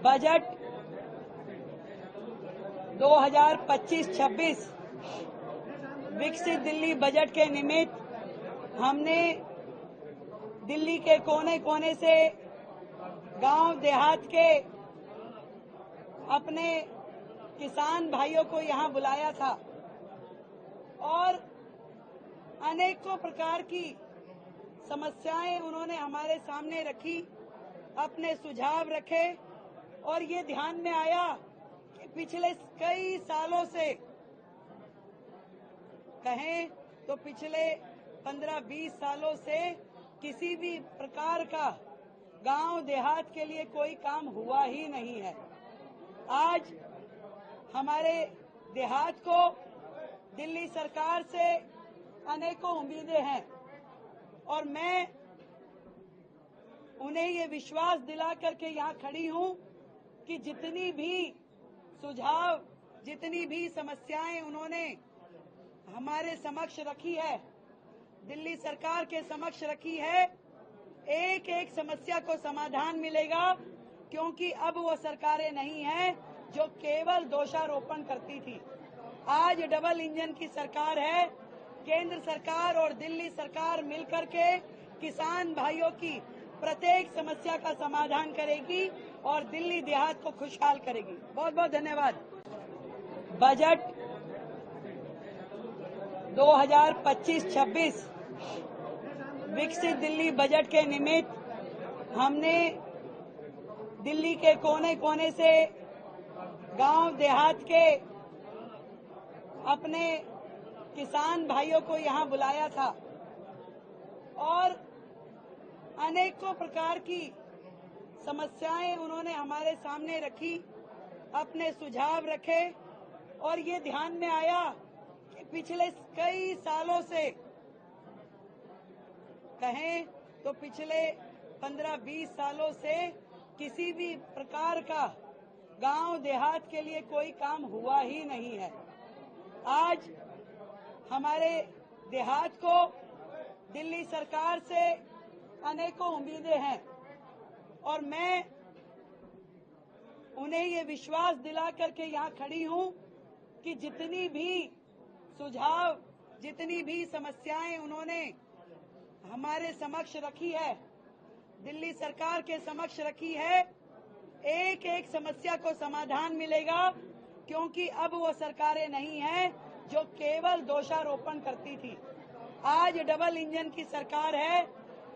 Budget 2025-26 विकसित Delhi budget के निमित्त हमने दिल्ली के कोने कोने से गांव देहात के अपने किसान भाइयों को यहां बुलाया था और अनेकों प्रकार की समस्याएं उन्होंने हमारे सामने रखी, अपने सुझाव रखे और ये ध्यान में आया कि पिछले कई सालों से कहें तो पिछले 15-20 सालों से किसी भी प्रकार का गांव देहात के लिए कोई काम हुआ ही नहीं है। आज हमारे देहात को दिल्ली सरकार से अनेकों उम्मीदें हैं और मैं उन्हें ये विश्वास दिला करके यहाँ खड़ी हूँ कि जितनी भी सुझाव, जितनी भी समस्याएं उन्होंने हमारे समक्ष रखी है, दिल्ली सरकार के समक्ष रखी है, एक एक समस्या को समाधान मिलेगा, क्योंकि अब वो सरकारें नहीं हैं जो केवल दोषारोपण करती थी। आज डबल इंजन की सरकार है। केंद्र सरकार और दिल्ली सरकार मिलकर के किसान भाइयों की प्रत्येक समस्या का समाधान करेगी और दिल्ली देहात को खुशहाल करेगी। बहुत बहुत धन्यवाद। बजट 2025-26 विकसित दिल्ली बजट के निमित्त हमने दिल्ली के कोने कोने से गांव देहात के अपने किसान भाइयों को यहां बुलाया था और अनेकों प्रकार की समस्याएं उन्होंने हमारे सामने रखी, अपने सुझाव रखे और ये ध्यान में आया कि पिछले कई सालों से कहें तो पिछले 15-20 सालों से किसी भी प्रकार का गांव देहात के लिए कोई काम हुआ ही नहीं है। आज हमारे देहात को दिल्ली सरकार से अनेकों उम्मीदें हैं और मैं उन्हें ये विश्वास दिला करके यहाँ खड़ी हूँ कि जितनी भी सुझाव, जितनी भी समस्याएं उन्होंने हमारे समक्ष रखी है, दिल्ली सरकार के समक्ष रखी है, एक एक समस्या को समाधान मिलेगा, क्योंकि अब वो सरकारें नहीं हैं जो केवल दोषारोपण करती थी। आज डबल इंजन की सरकार है।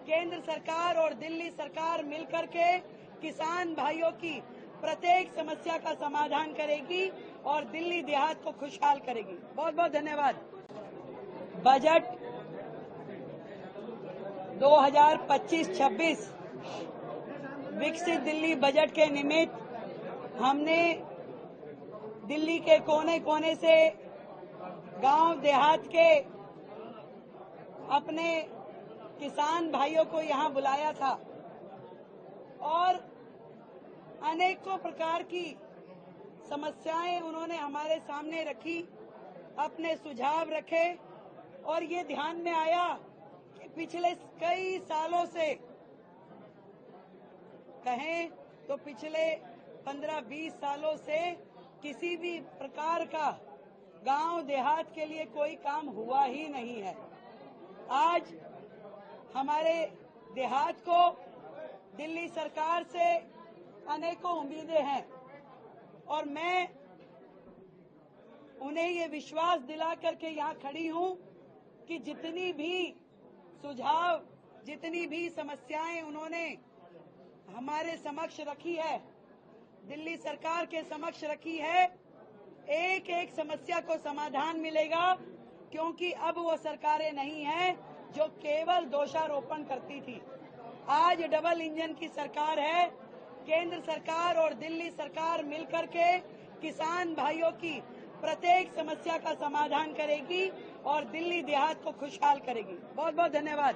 केंद्र सरकार और दिल्ली सरकार मिलकर के किसान भाइयों की प्रत्येक समस्या का समाधान करेगी और दिल्ली देहात को खुशहाल करेगी। बहुत बहुत धन्यवाद। बजट 2025-26 विकसित दिल्ली बजट के निमित्त हमने दिल्ली के कोने कोने से गांव देहात के अपने किसान भाइयों को यहां बुलाया था और अनेकों प्रकार की समस्याएं उन्होंने हमारे सामने रखी, अपने सुझाव रखे और ये ध्यान में आया कि पिछले कई सालों से कहें तो पिछले 15-20 सालों से किसी भी प्रकार का गांव देहात के लिए कोई काम हुआ ही नहीं है। आज हमारे देहात को दिल्ली सरकार से अनेकों उम्मीदें हैं और मैं उन्हें ये विश्वास दिला करके यहाँ खड़ी हूँ कि जितनी भी सुझाव, जितनी भी समस्याएं उन्होंने हमारे समक्ष रखी है, दिल्ली सरकार के समक्ष रखी है, एक एक समस्या को समाधान मिलेगा, क्योंकि अब वो सरकारें नहीं हैं जो केवल दोषारोपण करती थी। आज डबल इंजन की सरकार है। केंद्र सरकार और दिल्ली सरकार मिलकर के किसान भाइयों की प्रत्येक समस्या का समाधान करेगी और दिल्ली देहात को खुशहाल करेगी। बहुत बहुत धन्यवाद।